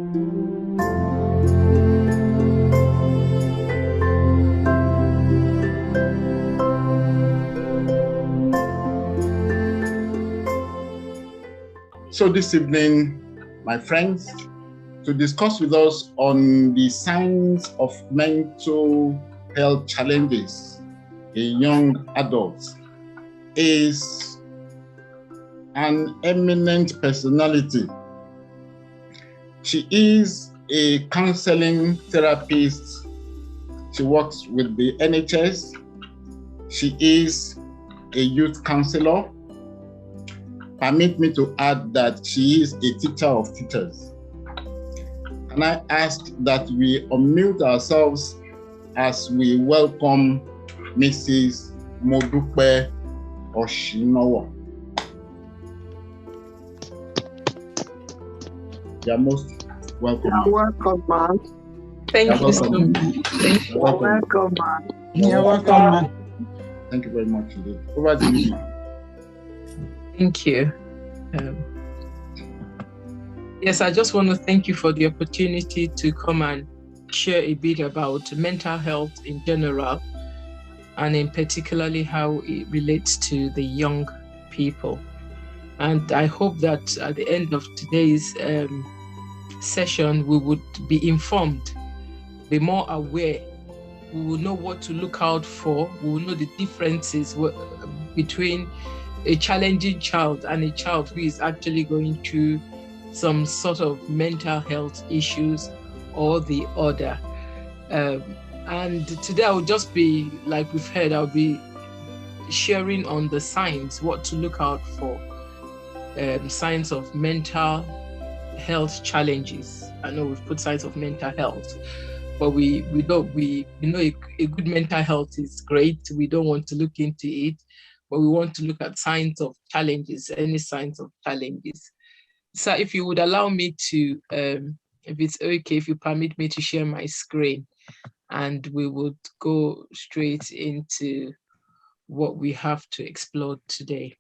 So this evening, my friends, to discuss with us on the signs of mental health challenges in young adults is an eminent personality. She is a counseling therapist. She works with the NHS. She is a youth counselor. Permit me to add that she is a teacher of teachers. And I ask that we unmute ourselves as we welcome Mrs. Modupe Oshinowo. You're most welcome. You're welcome, ma'am. Thank you so much. You're welcome, ma'am. You're welcome, ma'am. Thank you very much indeed. Over to you, ma'am. Thank you. Yes, I just want to thank you for the opportunity to come and share a bit about mental health in general, and in particularly how it relates to the young people. And I hope that at the end of today's session, we would be informed, be more aware. We will know what to look out for. We will know the differences between a challenging child and a child who is actually going through some sort of mental health issues or the other. And today I will just be, like we've heard, I'll be sharing on the signs, what to look out for, signs of mental health challenges. I know we've put signs of mental health, but we know a good mental health is great. We don't want to look into it, but we want to look at signs of challenges, any signs of challenges. So if you would allow me to, if it's okay, if you permit me to share my screen, and we would go straight into what we have to explore today.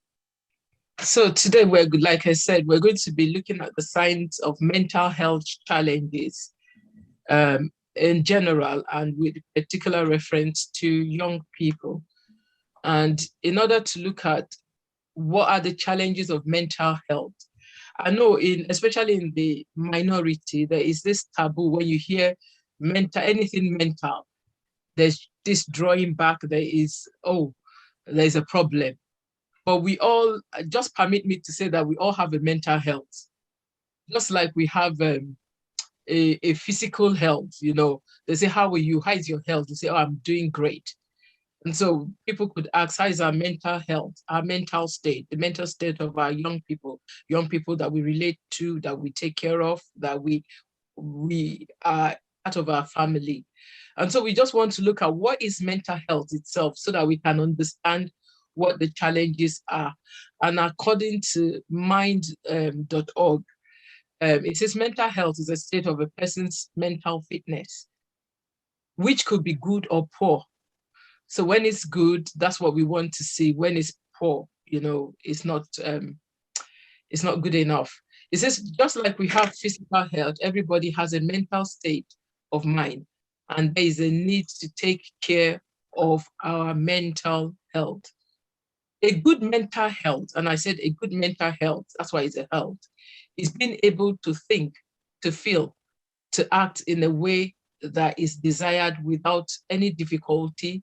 So today, like I said, we're going to be looking at the signs of mental health challenges in general, and with particular reference to young people. And in order to look at what are the challenges of mental health, I know especially in the minority, there is this taboo when you hear anything mental, there's this drawing back, there's a problem. But we all, just permit me to say that we all have a mental health. Just like we have a physical health, they say, how are you? How is your health? You say, oh, I'm doing great. And so people could ask, how is our mental health, our mental state, the mental state of our young people that we relate to, that we take care of, that we are part of our family. And so we just want to look at what is mental health itself so that we can understand what the challenges are. And according to mind.org, it says mental health is a state of a person's mental fitness, which could be good or poor. So when it's good, that's what we want to see. When it's poor, it's not good enough. It says just like we have physical health, everybody has a mental state of mind, and there is a need to take care of our mental health. A good mental health, and I said a good mental health, that's why it's a health, is being able to think, to feel, to act in a way that is desired without any difficulty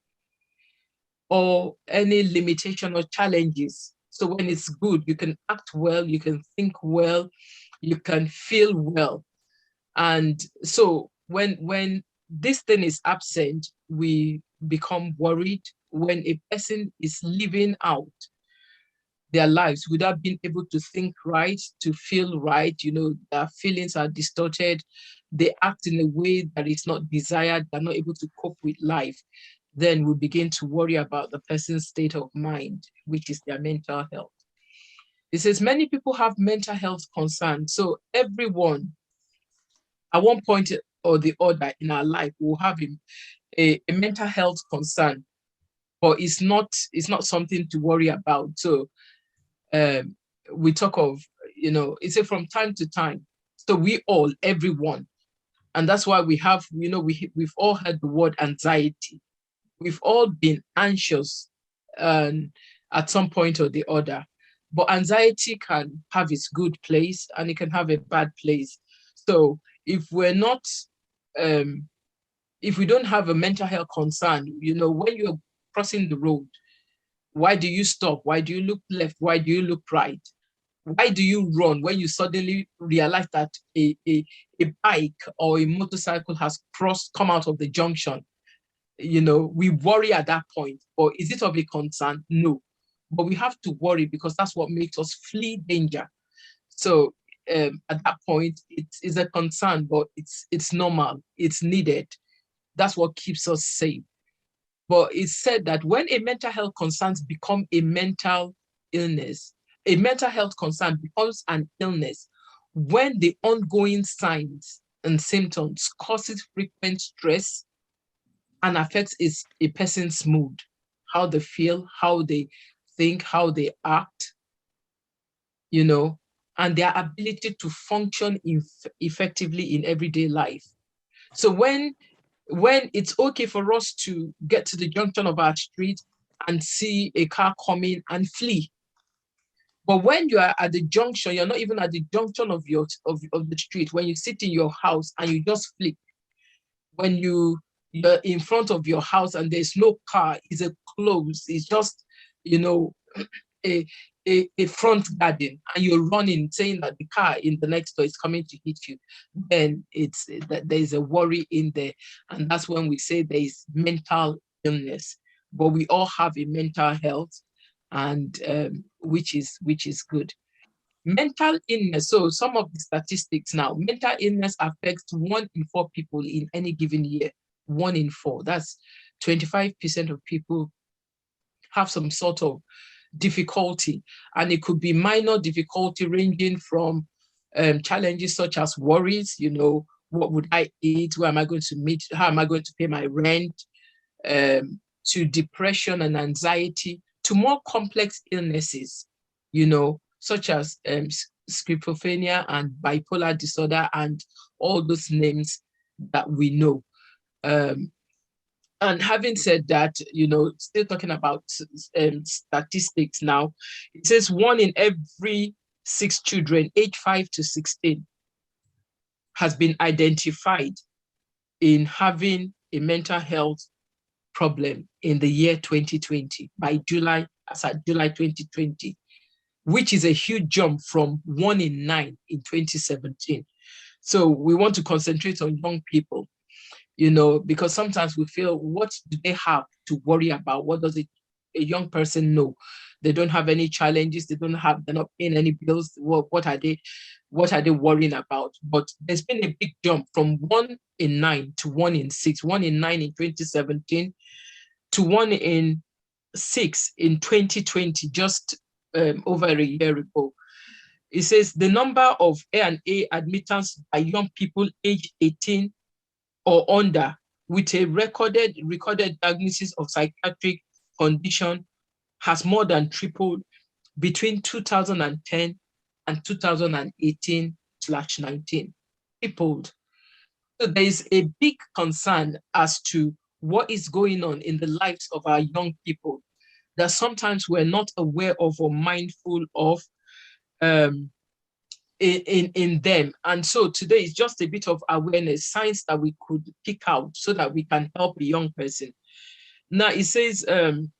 or any limitation or challenges. So when it's good, you can act well, you can think well, you can feel well. And so when this thing is absent, we become worried. When a person is living out their lives without being able to think right, to feel right, their feelings are distorted, they act in a way that is not desired, they're not able to cope with life, then we begin to worry about the person's state of mind, which is their mental health. It says many people have mental health concerns. So everyone, at one point or the other in our life, will have a mental health concern, but it's not something to worry about. So we talk of, it's from time to time, So we all, everyone, and that's why we have, we've all heard the word anxiety. We've all been anxious at some point or the other. But anxiety can have its good place and it can have a bad place. So if we're not, if we don't have a mental health concern, when you're crossing the road, why do you stop? Why do you look left? Why do you look right? Why do you run when you suddenly realize that a bike or a motorcycle has come out of the junction? We worry at that point. Or is it of a concern? No. But we have to worry because that's what makes us flee danger. So at that point, it is a concern, but it's normal. It's needed. That's what keeps us safe. But it's said that when a mental health concerns become a mental illness, a mental health concern becomes an illness when the ongoing signs and symptoms causes frequent stress and affects a person's mood, how they feel, how they think, how they act, and their ability to function effectively in everyday life. So when it's okay for us to get to the junction of our street and see a car coming and flee. But when you are at the junction, you're not even at the junction of the street. When you sit in your house and you just flee, when you're in front of your house and there's no car, it's it's just, a front garden, and you're running saying that the car in the next door is coming to hit you, then it's that there's a worry in there. And that's when we say there is mental illness. But we all have a mental health, and which is good. Mental illness. So some of the statistics now, mental illness affects 1 in 4 people in any given year. 1 in 4. That's 25% of people have some sort of difficulty, and it could be minor difficulty ranging from challenges such as worries, what would I eat, where am I going to meet, how am I going to pay my rent, to depression and anxiety, to more complex illnesses, such as schizophrenia and bipolar disorder and all those names that we know. And having said that, still talking about statistics now, it says 1 in every 6 children aged 5 to 16 has been identified in having a mental health problem in the year 2020, as at July 2020, which is a huge jump from 1 in 9 in 2017. So we want to concentrate on young people, because sometimes we feel, what do they have to worry about? What does a young person know? They don't have any challenges. They're not paying any bills. What are they worrying about? But there's been a big jump from 1 in 9 to 1 in 6, 1 in 9 in 2017 to 1 in 6 in 2020, just over a year ago. It says the number of A&A admittance by young people aged 18 or under with a recorded diagnosis of psychiatric condition has more than tripled between 2010 and 2018/19. Tripled. So there is a big concern as to what is going on in the lives of our young people that sometimes we're not aware of or mindful of in them. And so today is just a bit of awareness, signs that we could pick out so that we can help a young person. Now it says in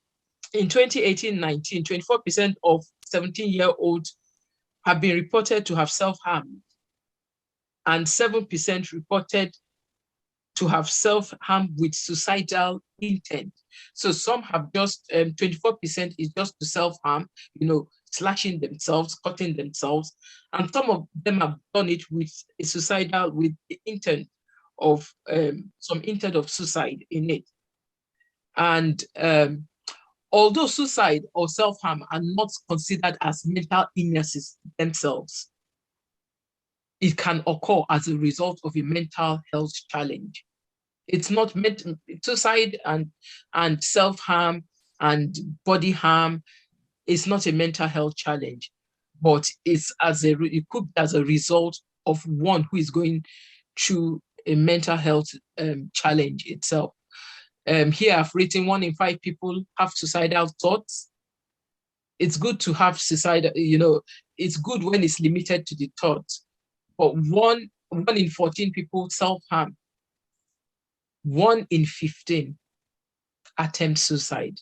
2018-19, 24% of 17-year-olds have been reported to have self-harmed, and 7% reported to have self-harm with suicidal intent. So some have just, 24% is just to self-harm, slashing themselves, cutting themselves. And some of them have done it with a suicidal, with the intent of, some intent of suicide in it. And although suicide or self-harm are not considered as mental illnesses themselves, it can occur as a result of a mental health challenge. It's not suicide and self-harm and body harm is not a mental health challenge, but it could be as a result of one who is going through a mental health challenge itself. Here I've written 1 in 5 people have suicidal thoughts. It's good to have suicidal, it's good when it's limited to the thought, but 1 in 14 people self-harm. 1 in 15 attempt suicide.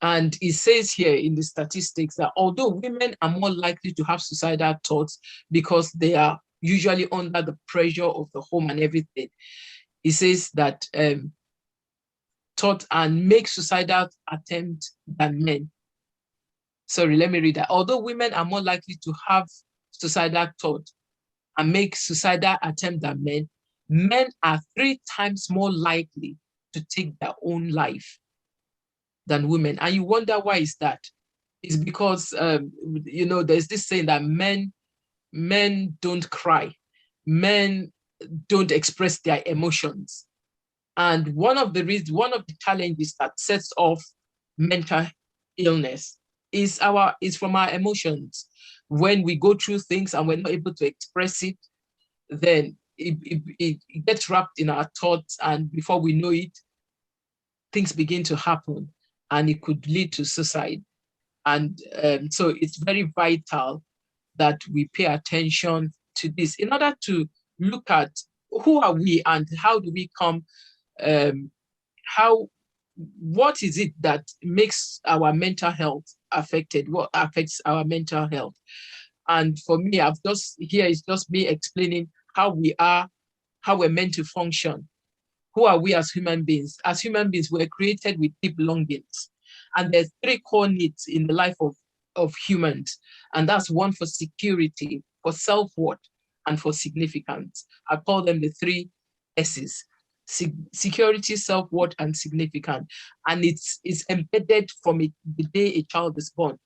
And it says here in the statistics that although women are more likely to have suicidal thoughts because they are usually under the pressure of the home and everything, it says that thought and make suicidal attempt than men. Sorry, let me read that. Although women are more likely to have suicidal thought and make suicidal attempt than men are 3 times more likely to take their own life than women. And you wonder why is that? It's because, there's this saying that men don't cry. Men don't express their emotions. And one of the challenges that sets off mental illness is from our emotions. When we go through things and we're not able to express it, then it gets wrapped in our thoughts, and before we know it, things begin to happen, and it could lead to suicide. And so it's very vital that we pay attention to this in order to look at who are we and how do we come, what is it that makes our mental health affected? What affects our mental health? And for me, here is just me explaining how we're meant to function. Who are we as human beings? As human beings, we're created with deep longings. And there's 3 core needs in the life of humans. And that's 1 for security, for self-worth, and for significance. I call them the 3 S's. Security, self-worth, and significant. And it's embedded from the day a child is born.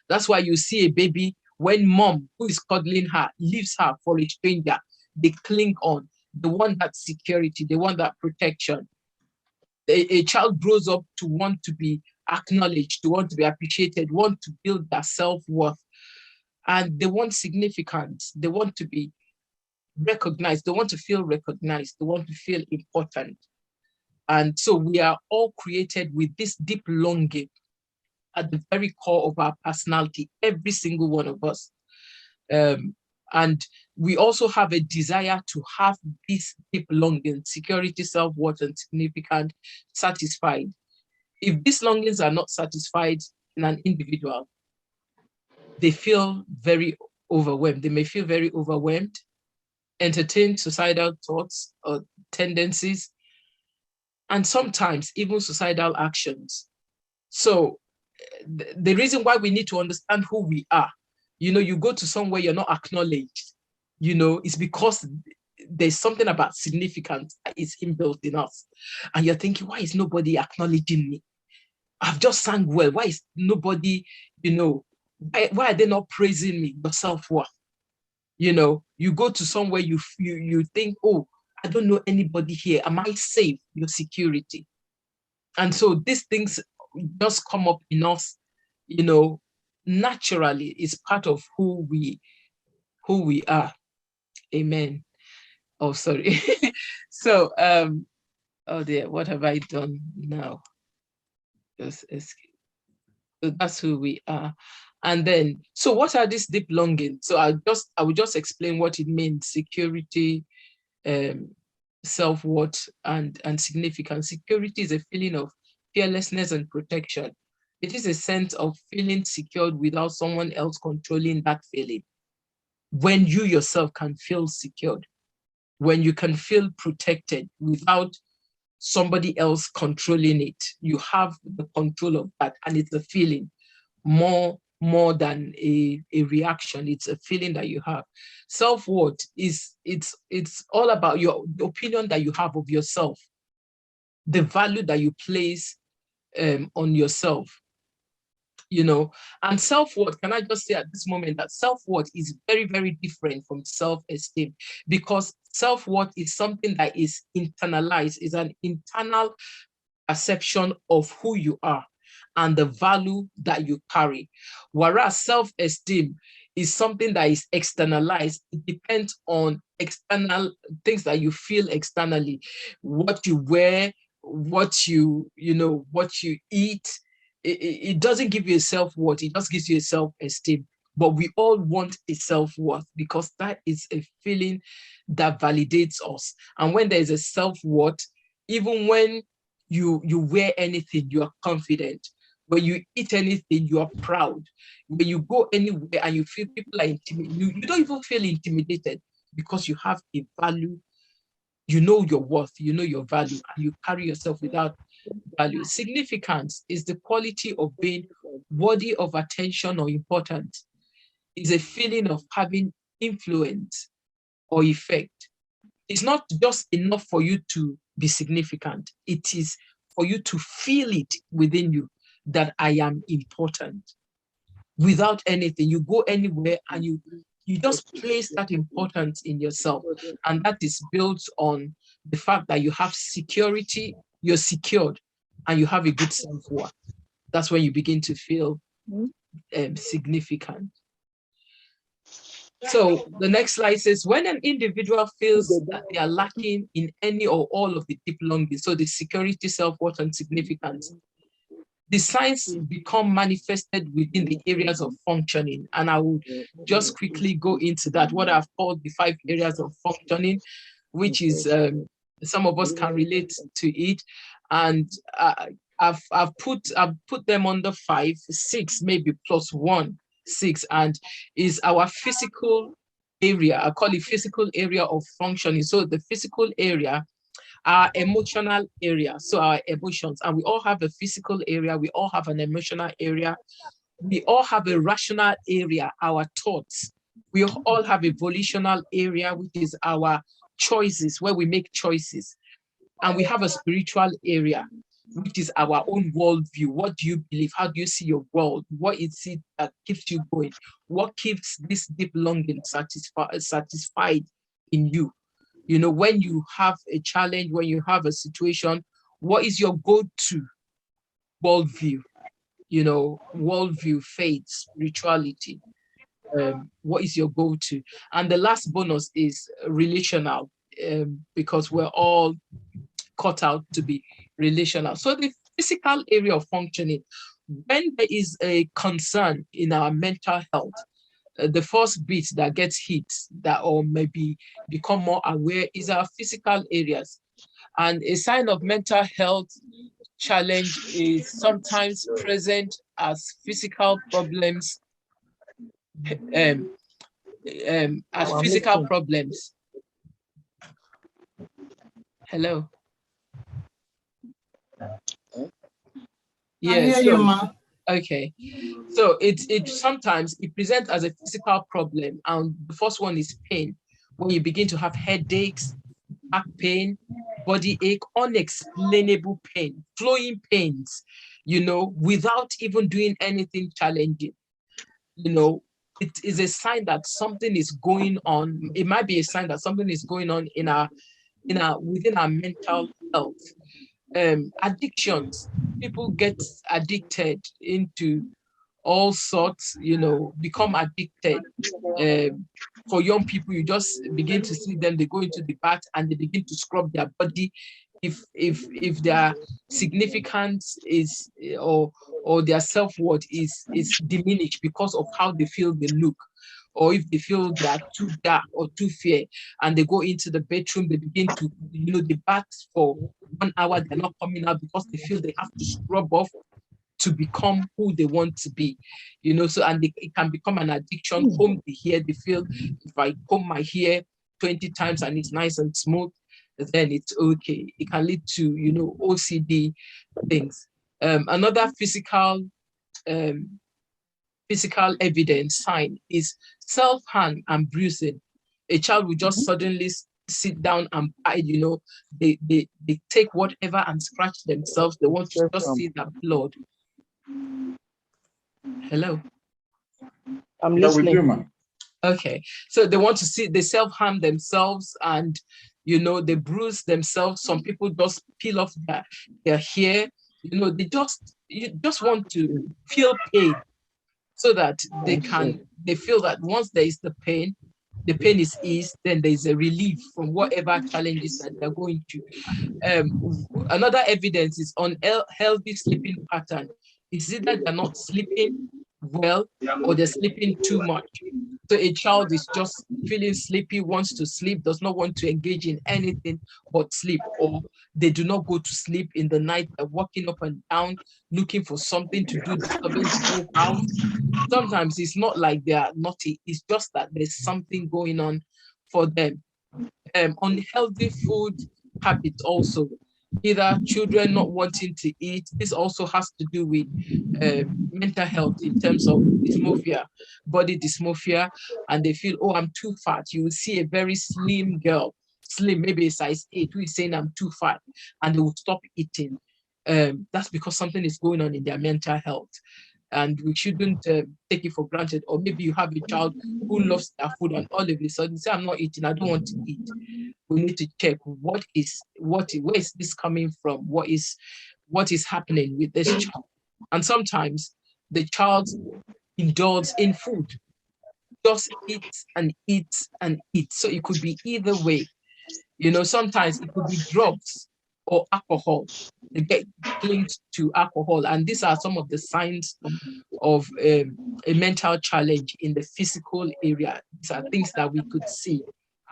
That's why you see a baby, when mom, who is cuddling her, leaves her for a stranger, they cling on. They want that security, they want that protection. A child grows up to want to be acknowledged, to want to be appreciated, want to build their self-worth. And they want significance. They want to be recognized. They want to feel recognized. They want to feel important. And so we are all created with this deep longing at the very core of our personality, every single one of us. And we also have a desire to have this deep longing, security, self-worth, and significant, satisfied. If these longings are not satisfied in an individual, they feel very overwhelmed. They may feel very overwhelmed, entertain suicidal thoughts or tendencies, and sometimes even suicidal actions. So the reason why we need to understand who we are, you go to somewhere you're not acknowledged, it's because there's something about significance that is inbuilt in us. And you're thinking, why is nobody acknowledging me? I've just sang well. Why is nobody, why are they not praising me? Your self-worth. You go to somewhere you think, oh, I don't know anybody here. Am I safe? Your security. And so these things just come up in us, naturally. It's part of who we are. Amen. Oh, sorry. So, oh dear, what have I done now? Just escape. So that's who we are. And then, so what are these deep longings? So I will just explain what it means: security, self-worth, and significance. Security is a feeling of fearlessness and protection. It is a sense of feeling secured without someone else controlling that feeling. When you yourself can feel secured, when you can feel protected without somebody else controlling it, you have the control of that, and it's a feeling more than a reaction. It's a feeling that you have. Self-worth it's all about the opinion that you have of yourself, the value that you place on yourself. And self-worth, can I just say at this moment that self-worth is very, very different from self-esteem, because self-worth is something that is internalized, is an internal perception of who you are and the value that you carry. Whereas self-esteem is something that is externalized. It depends on external things that you feel externally, what you wear, what what you eat. It doesn't give you a self-worth, it just gives you a self-esteem. But we all want a self-worth because that is a feeling that validates us. And when there is a self-worth, even when you wear anything, you are confident. When you eat anything, you are proud. When you go anywhere and you feel people are intimidated, you don't even feel intimidated because you have a value. You know your worth, you know your value, and you carry yourself without value. Significance is the quality of being worthy of attention or important. Is a feeling of having influence or effect. It's not just enough for you to be significant. It is for you to feel it within you that I am important. Without anything, you go anywhere and you just place that importance in yourself. And that is built on the fact that you have security, you're secured, and you have a good self-worth. That's when you begin to feel significant. So the next slide says, when an individual feels that they are lacking in any or all of the deep longing, so the security, self-worth, and significance, the signs become manifested within the areas of functioning. And I will just quickly go into that, what I've called the 5 areas of functioning, which is some of us can relate to it. And I've put them under 5, 6, maybe plus 1. 6, and is our physical area. I call it physical area of functioning. So the physical area, our emotional area, so our emotions, and we all have a physical area, we all have an emotional area, we all have a rational area, our thoughts. We all have a volitional area, which is our choices, where we make choices. And we have a spiritual area, which is our own worldview. What do you believe? How do you see your world? What is it that keeps you going? What keeps this deep longing satisfied in you? You know, when you have a challenge, when you have a situation, what is your go-to worldview? You know, worldview, faith, spirituality. What is your go-to? And the last bonus is relational, because we're all cut out to be relational. So the physical area of functioning, when there is a concern in our mental health, the first bit that gets hit, that or maybe become more aware, is our physical areas. And a sign of mental health challenge is sometimes present as physical problems, problems. Hello. Yes. Okay. So it sometimes it presents as a physical problem, and the first one is pain. When you begin to have headaches, back pain, body ache, unexplainable pain, flowing pains, you know, without even doing anything challenging. You know, it is a sign that something is going on. It might be a sign that something is going on within our mental health. Addictions, people get addicted into all sorts, you know, become addicted. For young people, you just begin to see them, they go into the bath and they begin to scrub their body. If their significance is or their self-worth is diminished because of how they feel they look, or if they feel they are too dark or too fair, and they go into the bedroom, they begin to, you know, they bath for 1 hour, they're not coming out because they feel they have to scrub off to become who they want to be, you know. So, and it can become an addiction. Comb the hair, they feel if I comb my hair 20 times and it's nice and smooth, then it's okay. It can lead to, you know, OCD things. Another physical evidence sign is self-harm and bruising. A child will just suddenly sit down and bite, you know, they take whatever and scratch themselves. They want to just see that blood. Hello? I'm listening. With you, man. Okay, so they want to see, they self-harm themselves, and, you know, they bruise themselves. Some people just peel off their hair, you know, you just want to feel pain. so that they feel that once there is the pain is eased, then there's a relief from whatever challenges that they're going through. Another evidence is on healthy sleeping pattern. It's either they're not sleeping well or they're sleeping too much. So a child is just feeling sleepy, wants to sleep, does not want to engage in anything but sleep, or they do not go to sleep in the night. They're walking up and down, looking for something to do, disturbing the whole house. Sometimes it's not like they are naughty, it's just that there's something going on for them. Unhealthy food habits also, either children not wanting to eat. This also has to do with mental health in terms of dysmorphia, body dysmorphia, and they feel, oh, I'm too fat. You will see a very slim girl, slim, maybe a size 8, who is saying I'm too fat, and they will stop eating. That's because something is going on in their mental health. And we shouldn't take it for granted. Or maybe you have a child who loves their food and all of a sudden say, I'm not eating, I don't want to eat. We need to check where is this coming from? What is happening with this child? And sometimes the child indulges in food, just eats and eats and eats. So it could be either way. Sometimes it could be drugs or alcohol. They get linked to alcohol, and these are some of the signs of a mental challenge in the physical area. These are things that we could see.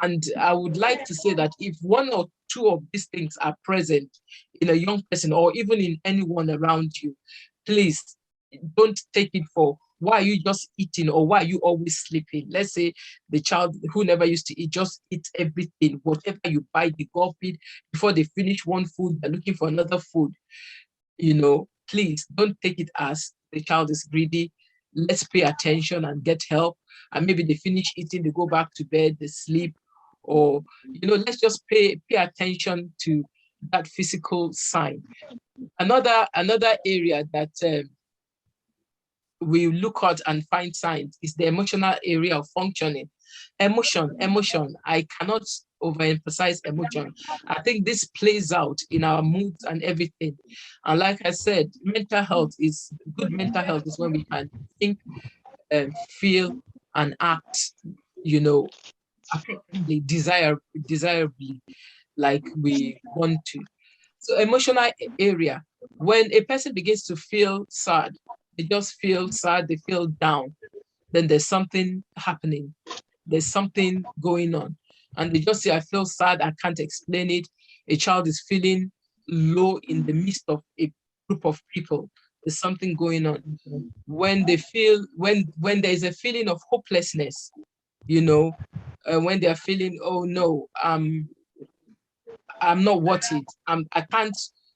And I would like to say that if one or two of these things are present in a young person or even in anyone around you, please don't take it for, why are you just eating, or why are you always sleeping? Let's say the child who never used to eat just eats everything, whatever you buy, they gulp it. Before they finish one food, they're looking for another food. Please don't take it as the child is greedy. Let's pay attention and get help. And maybe they finish eating, they go back to bed, they sleep, or let's just pay attention to that physical sign. Another area that we look at and find signs is the emotional area of functioning. Emotion. I cannot overemphasize emotion. I think this plays out in our moods and everything. And like I said, good mental health is when we can think, feel, and act, appropriately, desirably, like we want to. So emotional area, when a person begins to feel sad, they just feel sad, they feel down, then there's something happening. There's something going on. And they just say, I feel sad, I can't explain it. A child is feeling low in the midst of a group of people. There's something going on. When they feel, when there's a feeling of hopelessness, when they're feeling, oh no, I'm not worth it.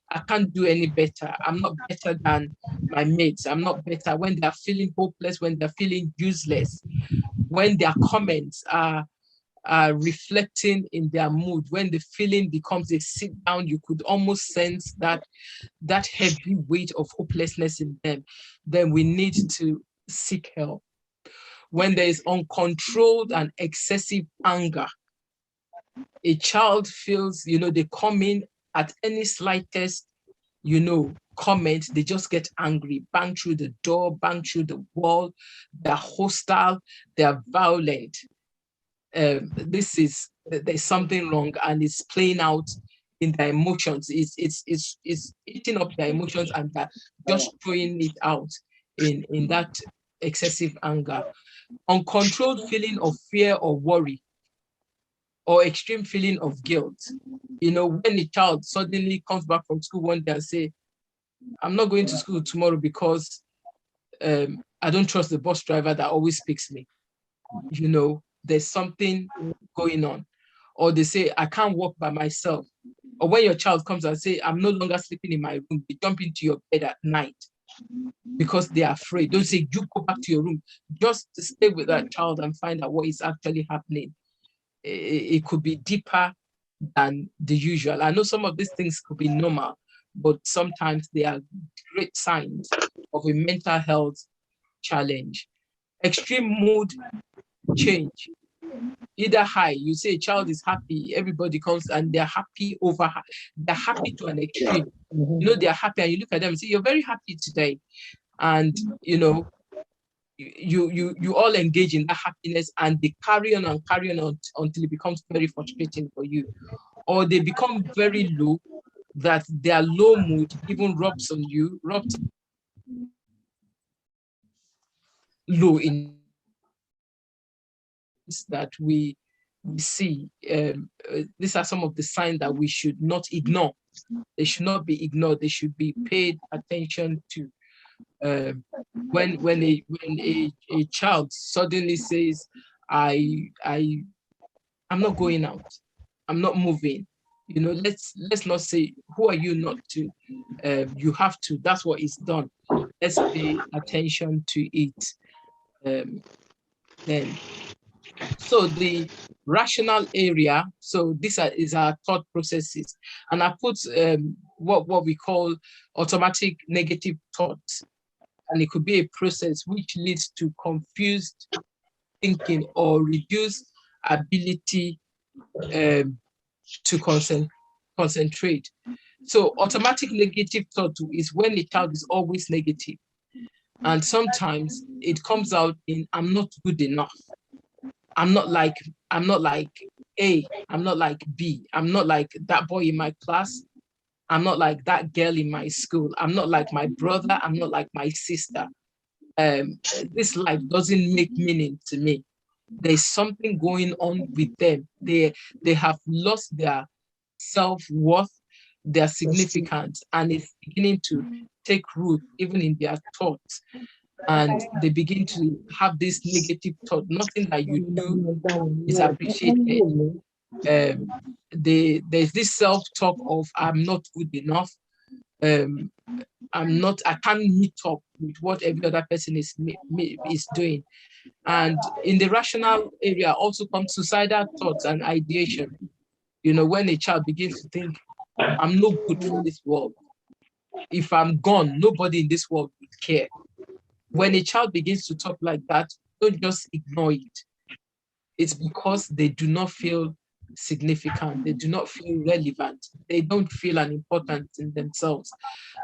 I can't do any better. I'm not better than my mates. I'm not better. When they're feeling hopeless, when they're feeling useless, when their comments are reflecting in their mood, when the feeling becomes a sit down, you could almost sense that heavy weight of hopelessness in them, then we need to seek help. When there is uncontrolled and excessive anger, a child feels, they come in at any slightest, comment, they just get angry, bang through the door, bang through the wall, they're hostile, they're violent. There's something wrong, and it's playing out in their emotions. It's eating up their emotions, and they're just throwing it out in that excessive anger. Uncontrolled feeling of fear or worry, or extreme feeling of guilt. When a child suddenly comes back from school one day and say, I'm not going to school tomorrow because I don't trust the bus driver that always picks me. There's something going on. Or they say, I can't walk by myself. Or when your child comes and say, I'm no longer sleeping in my room, they jump into your bed at night because they are afraid. Don't say, you go back to your room. Just stay with that child and find out what is actually happening. It could be deeper than the usual. I know some of these things could be normal, but sometimes they are great signs of a mental health challenge. Extreme mood change, either high. You say a child is happy, everybody comes and they're happy over her. They're happy to an extreme. They're happy, and you look at them and say, you're very happy today. And you all engage in that happiness, and they carry on until it becomes very frustrating for you, or they become very low, that their low mood even rubs on you, rubs low in that we see. These are some of the signs that we should not ignore. They should not be ignored. They should be paid attention to. When a child suddenly says, I'm not going out, I'm not moving, let's not say, who are you not to? You have to. That's what is done. Let's pay attention to it. Then, so the rational area. So this is our thought processes, and I put what we call automatic negative thoughts, and it could be a process which leads to confused thinking or reduced ability to concentrate. So automatic negative thought is when a child is always negative. And sometimes it comes out in, I'm not good enough. I'm not like A, I'm not like B, I'm not like that boy in my class, I'm not like that girl in my school, I'm not like my brother, I'm not like my sister. This life doesn't make meaning to me. There's something going on with them. They have lost their self-worth, their significance, and it's beginning to take root even in their thoughts. And they begin to have this negative thought. Nothing that you do is appreciated. There's this self-talk of, I'm not good enough. I can't meet up with what every other person is doing. And in the rational area also comes suicidal thoughts and ideation. When a child begins to think, I'm no good for this world. If I'm gone, nobody in this world would care. When a child begins to talk like that, don't just ignore it. It's because they do not feel significant. They do not feel relevant. They don't feel an importance in themselves.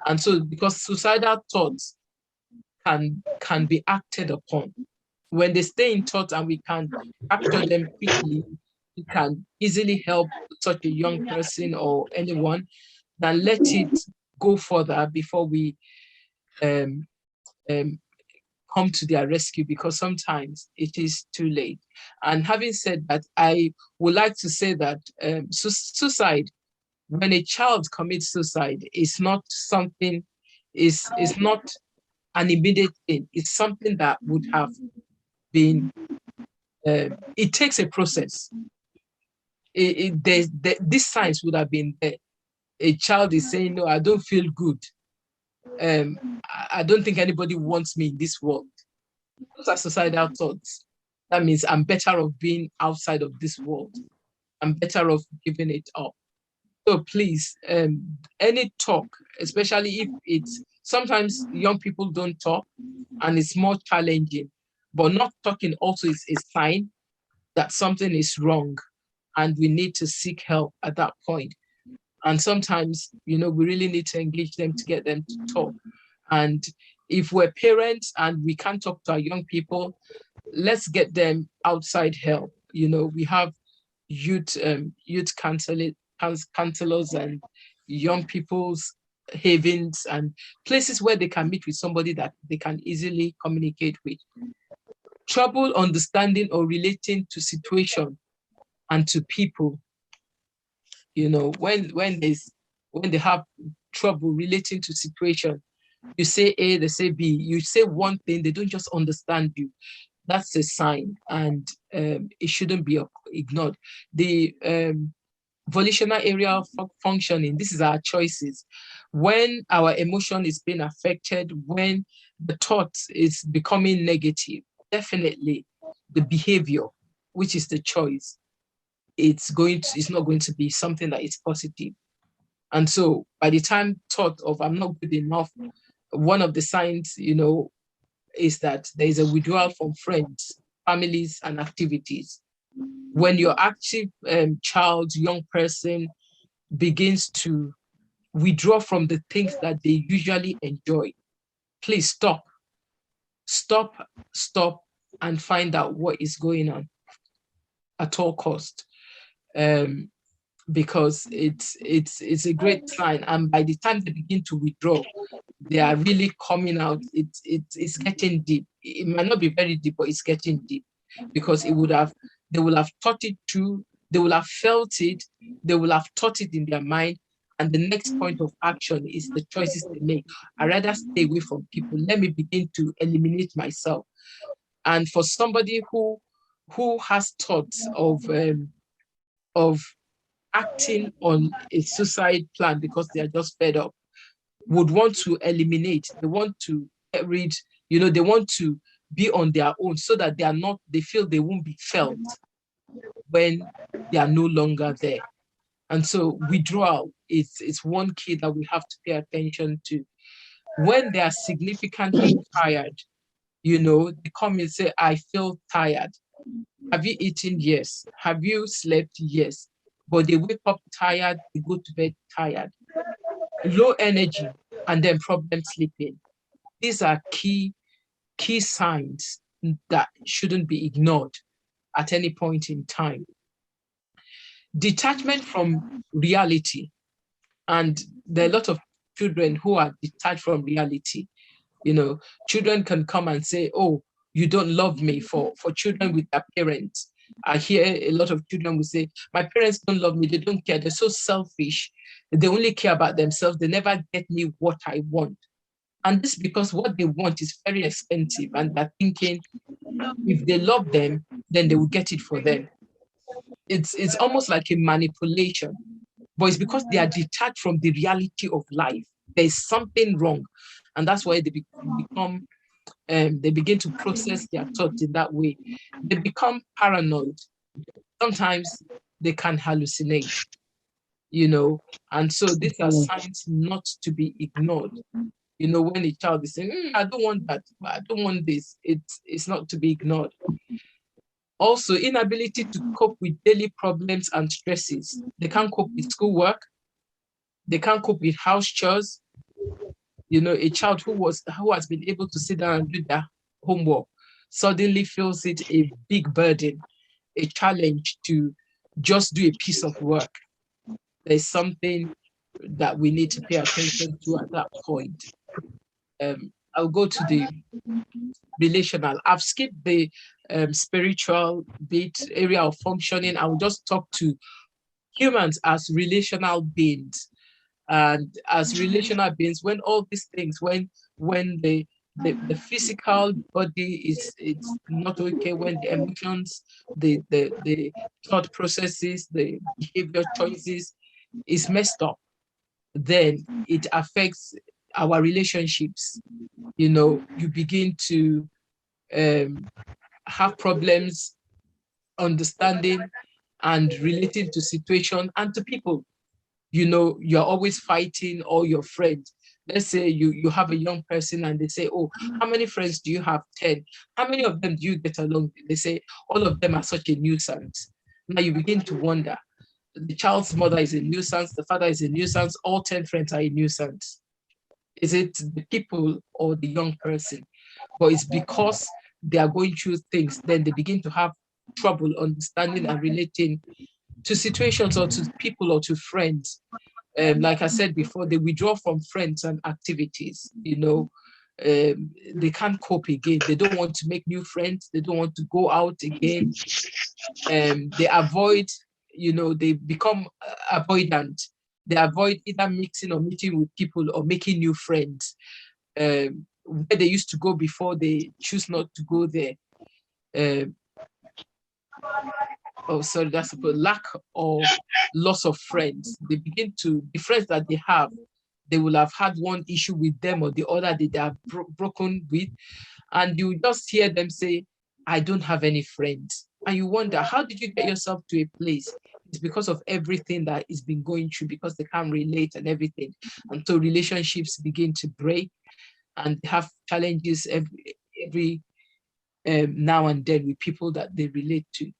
And so because suicidal thoughts can be acted upon, when they stay in thought and we can capture them quickly, we can easily help such a young person or anyone, than let it go further before we come to their rescue, because sometimes it is too late. And having said that, I would like to say that suicide, when a child commits suicide, is not something, is not an immediate thing. It's something that would have been, it takes a process. These signs would have been there. A child is saying, no, I don't feel good. I don't think anybody wants me in this world. Those are suicidal thoughts. That means I'm better off being outside of this world. I'm better off giving it up. So please, any talk, especially if it's, sometimes young people don't talk and it's more challenging, but not talking also is a sign that something is wrong and we need to seek help at that point. And sometimes, we really need to engage them to get them to talk. And if we're parents and we can't talk to our young people, let's get them outside help. We have youth counselors and young people's havens and places where they can meet with somebody that they can easily communicate with. Trouble understanding or relating to situation and to people. When they have trouble relating to situation, you say A, they say B. You say one thing, they don't just understand you. That's a sign, and it shouldn't be ignored. The volitional area of functioning, this is our choices. When our emotion is being affected, when the thought is becoming negative, definitely the behavior, which is the choice, it's not going to be something that is positive. And so by the time thought of I'm not good enough, one of the signs, is that there is a withdrawal from friends, families, and activities. When your active child, young person begins to withdraw from the things that they usually enjoy, please stop. stop, and find out what is going on at all cost. Because it's a great sign, and by the time they begin to withdraw, they are really coming out. It's getting deep. It might not be very deep, but it's getting deep, because they will have thought it through, they will have felt it, they will have thought it in their mind, and the next point of action is the choices they make. I rather stay away from people. Let me begin to eliminate myself. And for somebody who has thoughts of acting on a suicide plan because they are just fed up, would want to eliminate, they want to get rid, they want to be on their own, so that they feel they won't be felt when they are no longer there. And so withdrawal is one key that we have to pay attention to. When they are significantly tired, they come and say, I feel tired. Have you eaten? Yes. Have you slept? Yes. But they wake up tired, they go to bed tired. Low energy, and then problem sleeping. These are key signs that shouldn't be ignored at any point in time. Detachment from reality. And there are a lot of children who are detached from reality. Children can come and say, oh, you don't love me. For children with their parents, I hear a lot of children will say, my parents don't love me, they don't care, they're so selfish, they only care about themselves, they never get me what I want. And this because what they want is very expensive, and they're thinking if they love them, then they will get it for them. It's almost like a manipulation, but it's because they are detached from the reality of life. There's something wrong, and that's why they become they begin to process their thoughts in that way. They become paranoid. Sometimes they can hallucinate, and so these are signs not to be ignored. When a child is saying, I don't want that, I don't want this, it's not to be ignored. Also, inability to cope with daily problems and stresses. They can't cope with schoolwork. They can't cope with house chores. A child who has been able to sit down and do their homework suddenly feels it a big burden, a challenge to just do a piece of work. There's something that we need to pay attention to at that point. I'll go to the relational. I've skipped the spiritual bit, area of functioning. I will just talk to humans as relational beings. And as relational beings, when all these things, when the physical body is not okay, when the emotions, the thought processes, the behavior choices is messed up, then it affects our relationships. You begin to have problems understanding and relating to situation and to people. You're always fighting all your friends. Let's say you have a young person and they say, oh, how many friends do you have? 10. How many of them do you get along with? They say, all of them are such a nuisance. Now you begin to wonder, the child's mother is a nuisance, the father is a nuisance, all 10 friends are a nuisance. Is it the people or the young person? But it's because they are going through things, then they begin to have trouble understanding and relating to situations or to people or to friends. Like I said before, they withdraw from friends and activities. They can't cope again. They don't want to make new friends. They don't want to go out again. They avoid, they become avoidant. They avoid either mixing or meeting with people or making new friends. Where they used to go before, they choose not to go there. That's about lack or loss of friends. They begin to, the friends that they have, they will have had one issue with them or the other that they are broken with. And you just hear them say, I don't have any friends. And you wonder, how did you get yourself to a place? It's because of everything that is been going through, because they can't relate and everything. And so relationships begin to break and have challenges every now and then with people that they relate to.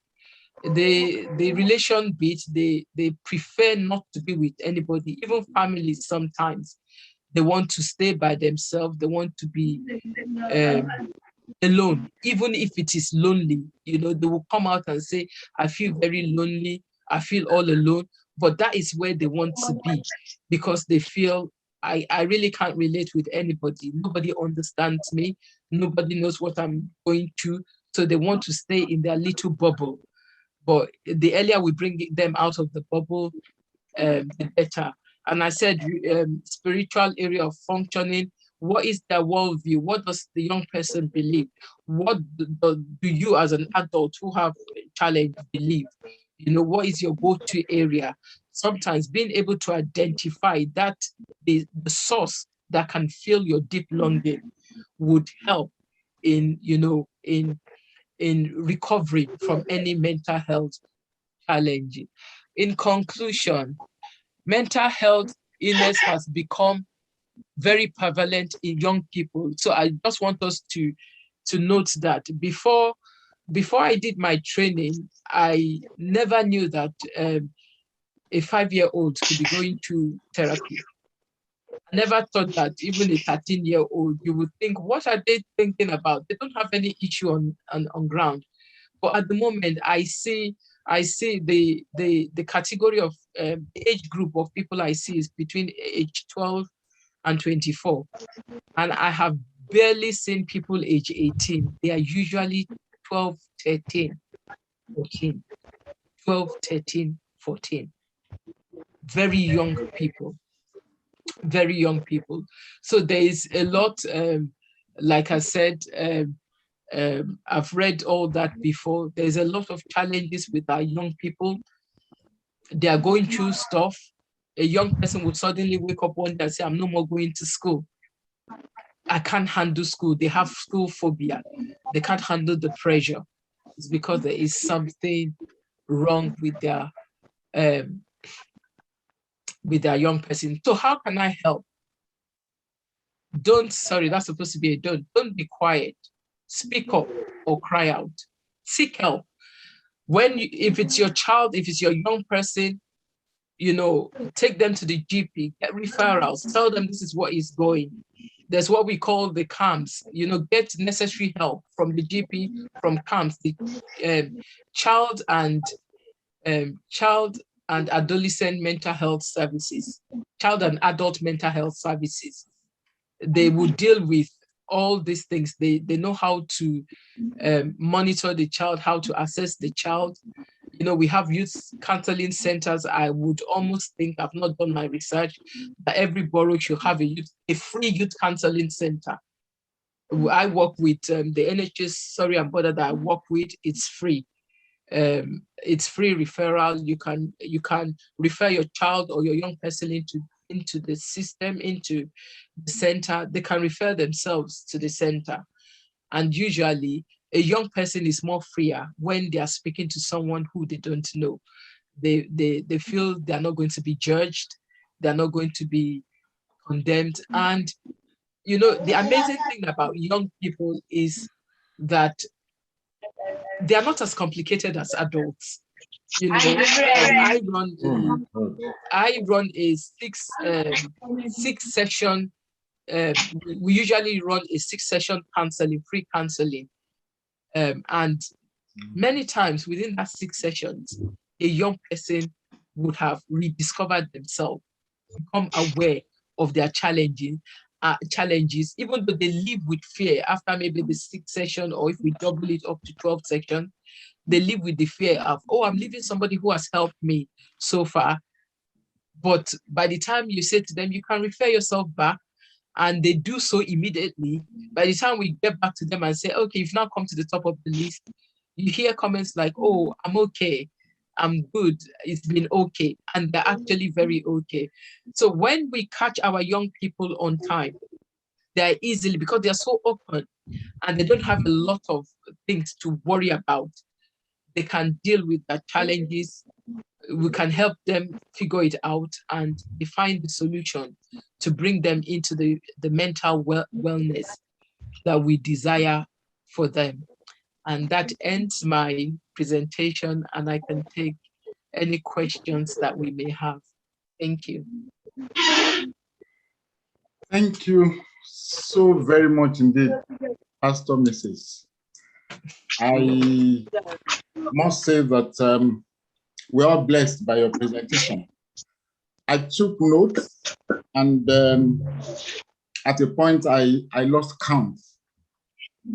The relation bit, they prefer not to be with anybody, even families sometimes. They want to stay by themselves. They want to be alone, even if it is lonely. You know, they will come out and say, I feel very lonely, I feel all alone, but that is where they want to be, because they feel, I really can't relate with anybody. Nobody understands me. Nobody knows what I'm going through. So they want to stay in their little bubble. But the earlier we bring them out of the bubble, the better. And I said, spiritual area of functioning. What is their worldview? What does the young person believe? What do you, as an adult who have a challenge, believe? You know, what is your go-to area? Sometimes being able to identify that the source that can fill your deep longing would help in, you know, in recovery from any mental health challenge. In conclusion, mental health illness has become very prevalent in young people. So I just want us to note that before I did my training, I never knew that a 5-year-old could be going to therapy. I never thought that even a 13-year-old, you would think, what are they thinking about? They don't have any issue on ground. But at the moment, I see the category of age group of people I see is between age 12 and 24. And I have barely seen people age 18. They are usually 12, 13, 14. 12, 13, 14. Very young people. Very young people. So there is a lot, like I said, I've read all that before. There's a lot of challenges with our young people. They are going through stuff. A young person would suddenly wake up one day and say, I'm no more going to school. I can't handle school. They have school phobia. They can't handle the pressure. It's because there is something wrong with their young person. So how can I help? Sorry, that's supposed to be a don't. Don't be quiet. Speak up or cry out. Seek help. If it's your child, if it's your young person, you know, take them to the GP, get referrals, tell them this is what is going. There's what we call the CAMS, you know, get necessary help from the GP, from CAMS, the child and adolescent mental health services, child and adult mental health services. They will deal with all these things. They know how to monitor the child, how to assess the child. You know, we have youth counseling centers. I would almost think, I've not done my research, that every borough should have a free youth counseling center. I work with the NHS, sorry and Border that I work with, it's free. It's free referral. You can refer your child or your young person into the system, into the center. They can refer themselves to the center. And usually a young person is more freer when they are speaking to someone who they don't know. They feel they are not going to be judged. They're not going to be condemned. And, you know, the amazing thing about young people is that they are not as complicated as adults. You know, I run a six session. We usually run a 6-session counseling, free counseling, and many times within that 6 sessions, a young person would have rediscovered themselves, become aware of their challenges, even though they live with fear after maybe the 6th session, or if we double it up to 12 sections, they live with the fear of, oh, I'm leaving somebody who has helped me so far. But by the time you say to them, you can refer yourself back, and they do so immediately. By the time we get back to them and say, okay, you've now come to the top of the list, you hear comments like, oh, I'm okay, I'm good, it's been okay. And they're actually very okay. So when we catch our young people on time, they're easily, because they're so open and they don't have a lot of things to worry about, they can deal with their challenges. We can help them figure it out and define the solution to bring them into the mental wellness that we desire for them. And that ends my presentation, and I can take any questions that we may have. Thank you. Thank you so very much indeed. Pastor Mrs. I must say that we're all blessed by your presentation. I took notes, and at a point I lost count,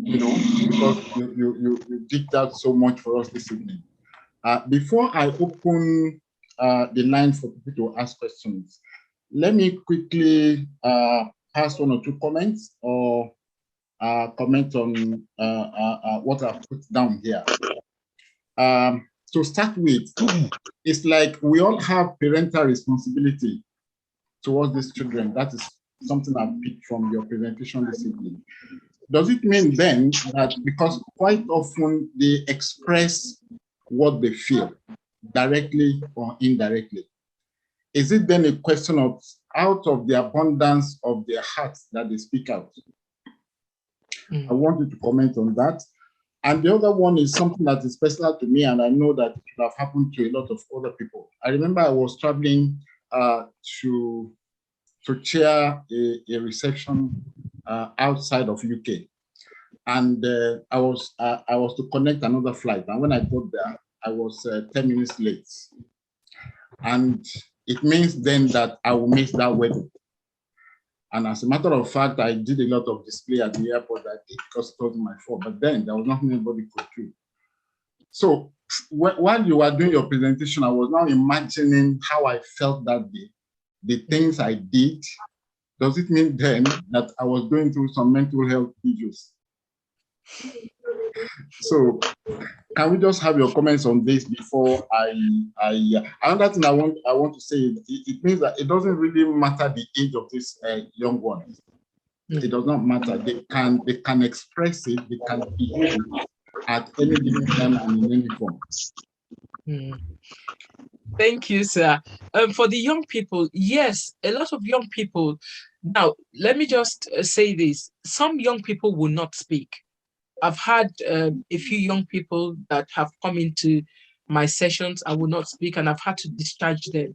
because you digged out so much for us this evening. Before I open the line for people to ask questions, let me quickly pass one or two comments or comment on what I've put down here. To start with, it's like we all have parental responsibility towards these children. That is something I've picked from your presentation this evening. Does it mean then that because quite often they express what they feel, directly or indirectly, is it then a question of out of the abundance of their hearts that they speak out? I want you to comment on that. And the other one is something that is personal to me, and I know that it would have happened to a lot of other people. I remember I was traveling to chair a reception outside of UK, and I was to connect another flight. And when I got there, I was 10 minutes late, and it means then that I will miss that wedding. And as a matter of fact, I did a lot of display at the airport that day because it wasn't my fault. But then there was nothing anybody could do. So while you were doing your presentation, I was now imagining how I felt that day, the things I did. Does it mean then that I was going through some mental health issues? So can we just have your comments on this before another thing I want to say is it means that it doesn't really matter the age of this young ones. It does not matter. They can express it, they can behave it at any given time and in any form. Thank you, sir. For the young people, yes, a lot of young people. Now, let me just say this. Some young people will not speak. I've had a few young people that have come into my sessions. I will not speak, and I've had to discharge them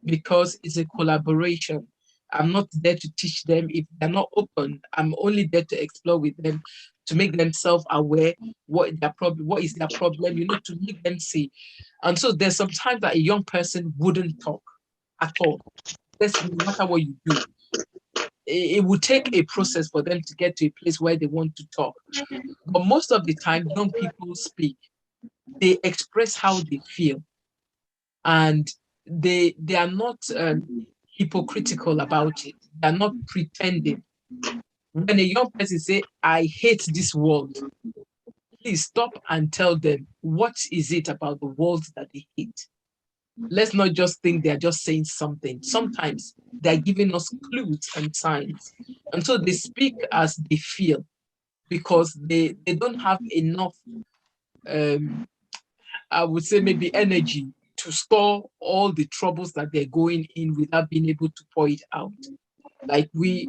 because it's a collaboration. I'm not there to teach them. If they're not open, I'm only there to explore with them, to make them self-aware what is their problem, to make them see. And so there's sometimes that a young person wouldn't talk at all. That's no matter what you do. It would take a process for them to get to a place where they want to talk. But most of the time, young people speak. They express how they feel. And they are not hypocritical about it. They're not pretending. When a young person says, I hate this world, please stop and tell them, what is it about the world that they hate? Let's not just think they're just saying something. Sometimes they're giving us clues and signs. And so they speak as they feel because they don't have enough, I would say maybe energy to store all the troubles that they're going in without being able to pour it out. Like the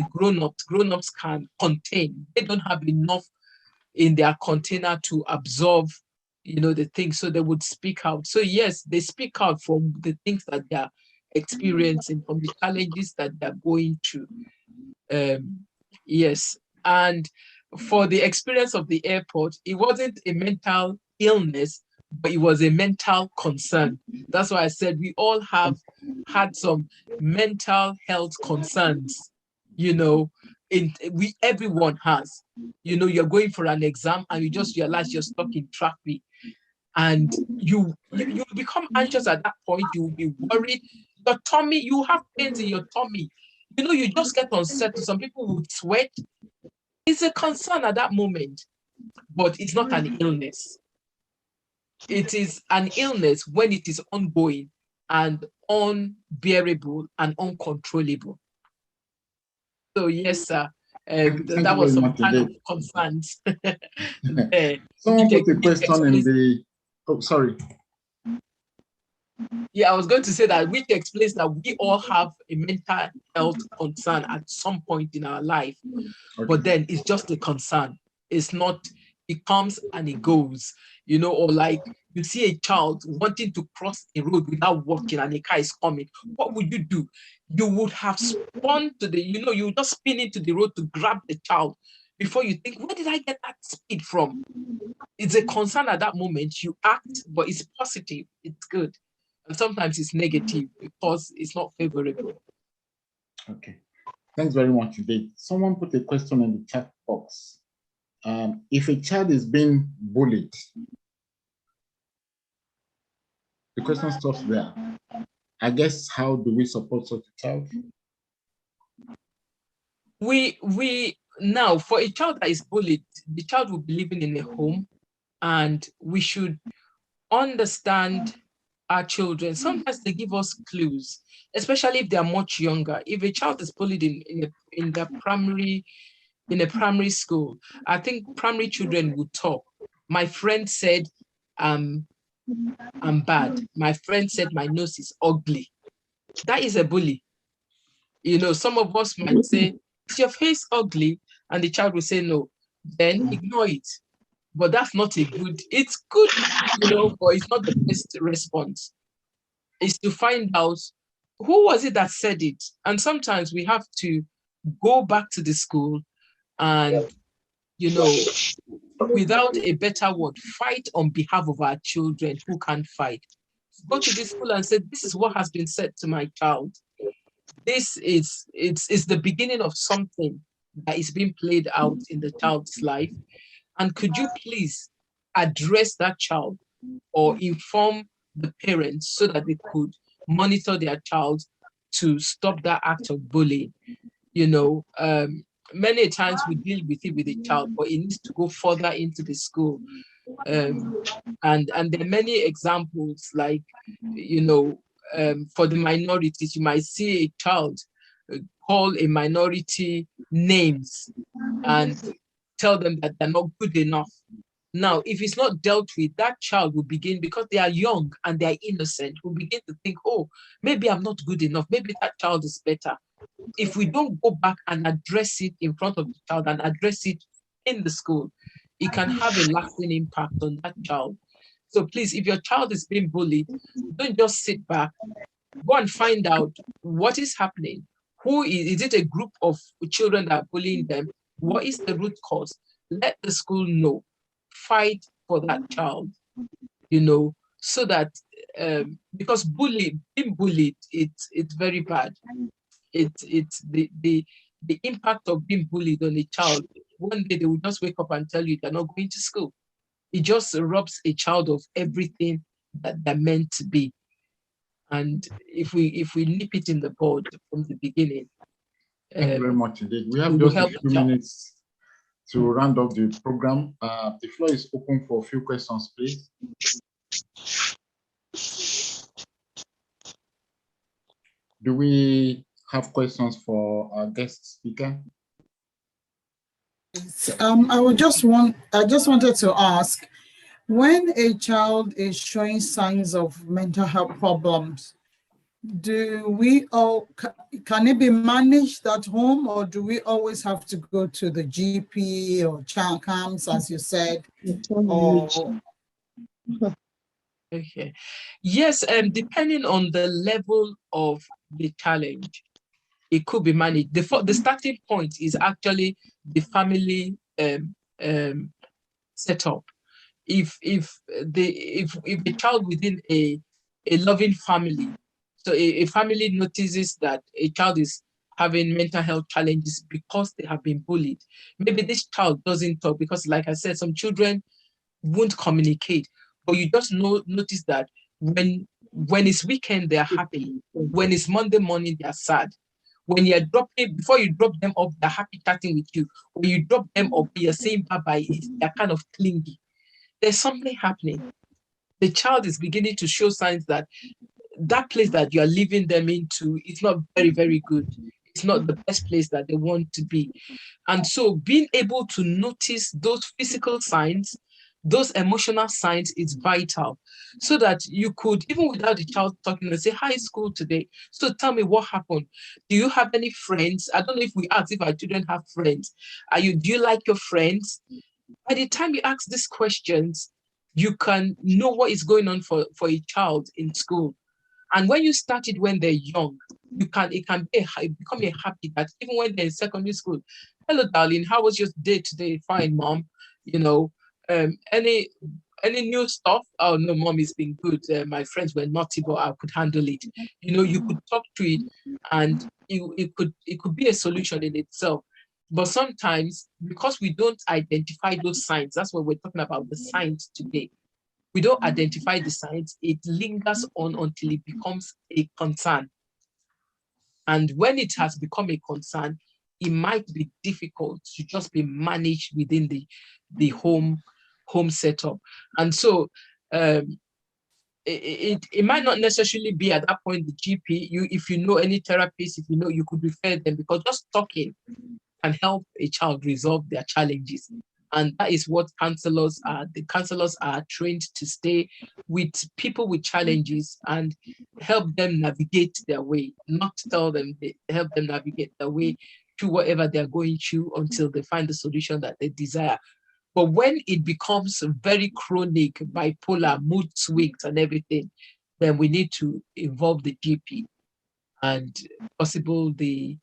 grown-ups can contain. They don't have enough in their container to absorb the things, so they would speak out. So yes, they speak out from the things that they are experiencing, from the challenges that they're going through. Yes, and for the experience of the airport, it wasn't a mental illness, but it was a mental concern. That's why I said we all have had some mental health concerns, everyone has. You're going for an exam and you just realize you're stuck in traffic. And you become anxious at that point. You will be worried. Your tummy, you have pains in your tummy. You just get unsettled. Some people would sweat. It's a concern at that moment, but it's not an illness. It is an illness when it is ongoing and unbearable and uncontrollable. So yes, sir. That was some kind of concerns. Someone put a question in the. Oh, sorry. Yeah, I was going to say that, which explains that we all have a mental health concern at some point in our life, but then it's just a concern. It's not. It comes and it goes. Or like you see a child wanting to cross a road without walking and a car is coming. What would you do? You would have spun to you just spin into the road to grab the child before you think, where did I get that speed from? It's a concern at that moment. You act, but it's positive, it's good. And sometimes it's negative because it's not favorable. Okay. Thanks very much, Dave. Someone put a question in the chat box. If a child is being bullied, the question stops there. I guess, how do we support such a child? We now, for a child that is bullied, the child will be living in a home, and we should understand our children. Sometimes they give us clues, especially if they are much younger. If a child is bullied in a primary school, I think primary children will talk. My friend said, I'm bad. My friend said my nose is ugly. That is a bully. You know, some of us might say, is your face ugly? And the child will say no. Then ignore it. But that's not a good, it's good, you know, but it's not the best response. It's to find out who was it that said it. And sometimes we have to go back to the school and, you know, without a better word, fight on behalf of our children who can't fight. Go to the school and say, this is what has been said to my child. This is the beginning of something that is being played out in the child's life. And could you please address that child or inform the parents so that they could monitor their child to stop that act of bullying? You know, many times we deal with it with the child, but it needs to go further into the school. And there are many examples, like, you know, for the minorities, you might see a child call a minority names and tell them that they're not good enough. Now, if it's not dealt with, that child will begin, because they are young and they're innocent, will begin to think, oh, maybe I'm not good enough. Maybe that child is better. If we don't go back and address it in front of the child and address it in the school, it can have a lasting impact on that child. So please, if your child is being bullied, don't just sit back. Go and find out what is happening. Who is it? A group of children that are bullying them? What is the root cause? Let the school know. Fight for that child, you know, so that because being bullied, it's very bad. It's the impact of being bullied on a child. One day they will just wake up and tell you they're not going to school. It just robs a child of everything that they're meant to be. And if we nip it in the bud from the beginning. Thank you very much indeed. We have just a few minutes to round up the program. The floor is open for a few questions, please. Do we have questions for our guest speaker? I just wanted to ask, when a child is showing signs of mental health problems, can it be managed at home, or do we always have to go to the GP or child camps, as you said? Okay. Yes, depending on the level of the challenge, it could be managed. The starting point is actually the family setup. If the child within a loving family, so a family notices that a child is having mental health challenges because they have been bullied, maybe this child doesn't talk because, like I said, some children won't communicate, but you just notice that when it's weekend, they're happy. When it's Monday morning, they're sad. When you're dropping, before you drop them off, they're happy chatting with you. When you drop them off, you're saying bye-bye, they're kind of clingy. There's something happening. The child is beginning to show signs that that place that you're leaving them into is not very, very good. It's not the best place that they want to be. And so being able to notice those physical signs, those emotional signs, is vital, so that you could, even without the child talking, and say, hi, school today. So tell me what happened. Do you have any friends? I don't know if we ask if our children have friends. Do you like your friends? By the time you ask these questions, you can know what is going on for a child in school. And when you start it when they're young, it can become a habit that even when they're in secondary school, hello, darling, how was your day today? Fine, mom. You know, any new stuff? Oh no, mom, it's been good. My friends were naughty, but I could handle it. You know, you could talk to it, and it could be a solution in itself. But sometimes, because we don't identify those signs, that's what we're talking about, the signs today. We don't identify the signs, it lingers on until it becomes a concern. And when it has become a concern, it might be difficult to just be managed within the home setup. And so it might not necessarily be at that point the GP. If you know any therapist, if you know, you could refer them, because just talking can help a child resolve their challenges. And that is what counselors are. The counselors are trained to stay with people with challenges and help them navigate their way, not tell them, help them navigate their way through whatever they're going through until they find the solution that they desire. But when it becomes very chronic, bipolar, mood swings and everything, then we need to involve the GP and possible the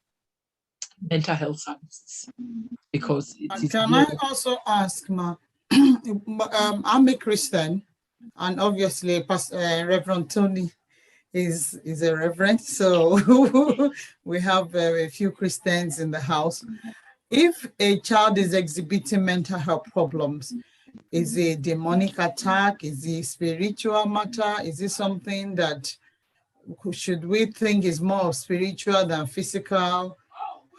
mental health services, because it is. Can I also ask, Ma? I'm a Christian, and obviously, Reverend Tony is a reverend, so we have a few Christians in the house. If a child is exhibiting mental health problems, is it demonic attack? Is it spiritual matter? Is it something that should we think is more spiritual than physical?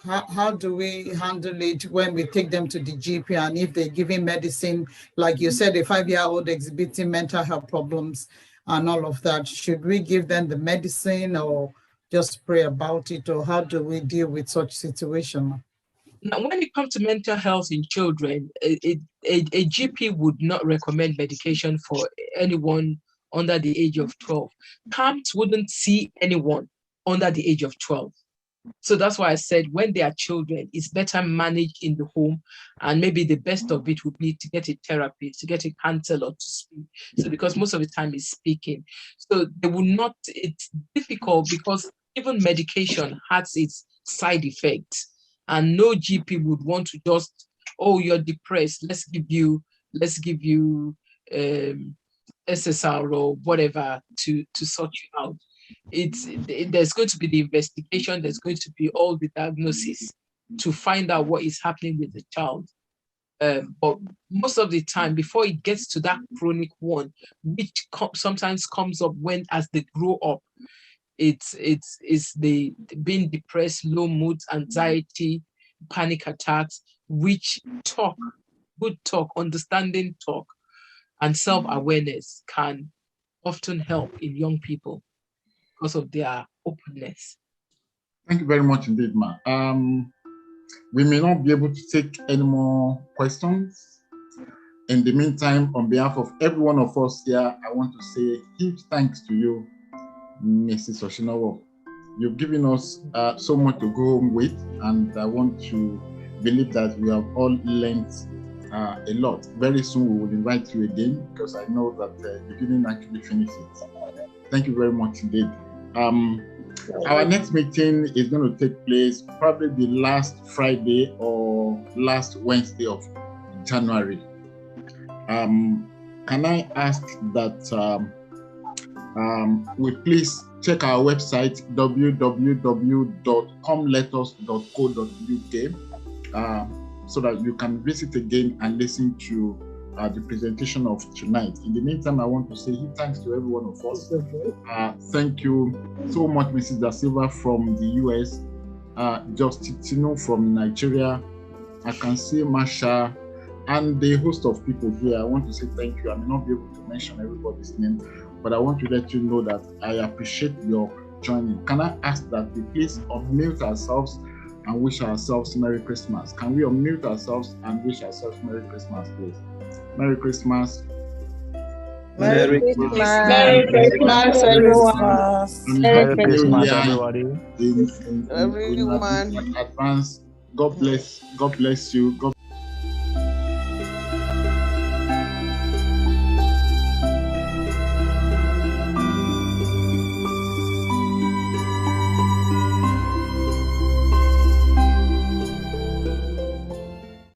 How do we handle it when we take them to the GP, and if they're giving medicine, like you said, a 5-year-old exhibiting mental health problems and all of that, should we give them the medicine or just pray about it, or how do we deal with such situation? Now, when it comes to mental health in children, a GP would not recommend medication for anyone under the age of 12. CAMHS wouldn't see anyone under the age of 12. So that's why I said when they are children, it's better managed in the home, and maybe the best of it would be to get a therapist, to get a counselor to speak. So because most of the time is speaking. So they will not, it's difficult because even medication has its side effects, and no GP would want to just, oh, you're depressed, let's give you SSR or whatever to sort you out. There's going to be the investigation, there's going to be all the diagnosis to find out what is happening with the child. But most of the time, before it gets to that chronic one, which sometimes comes up when as they grow up, it's the being depressed, low moods, anxiety, panic attacks, which good talk, understanding talk, and self-awareness can often help in young people because of their openness. Thank you very much indeed, Ma. We may not be able to take any more questions. In the meantime, on behalf of every one of us here, I want to say huge thanks to you, Mrs. Oshinowo. You've given us so much to go home with, and I want to believe that we have all learned a lot. Very soon we will invite you again, because I know that you didn't actually finish it. Thank you very much indeed. Our next meeting is going to take place probably the last Friday or last Wednesday of January. Can I ask that we please check our website www.comeletus.co.uk so that you can visit again and listen to the presentation of tonight. In the meantime, I want to say thanks to every one of us. Thank you so much, Mrs. Da Silva from the US, Justitino from Nigeria. I can see Masha and the host of people here. I want to say thank you. I may not be able to mention everybody's name, but I want to let you know that I appreciate your joining. Can I ask that we please unmute ourselves and wish ourselves Merry Christmas? Can we unmute ourselves and wish ourselves Merry Christmas, please? Merry Christmas. Merry Christmas. Merry Christmas, everyone. Merry Christmas, everybody. In advance, God bless you. God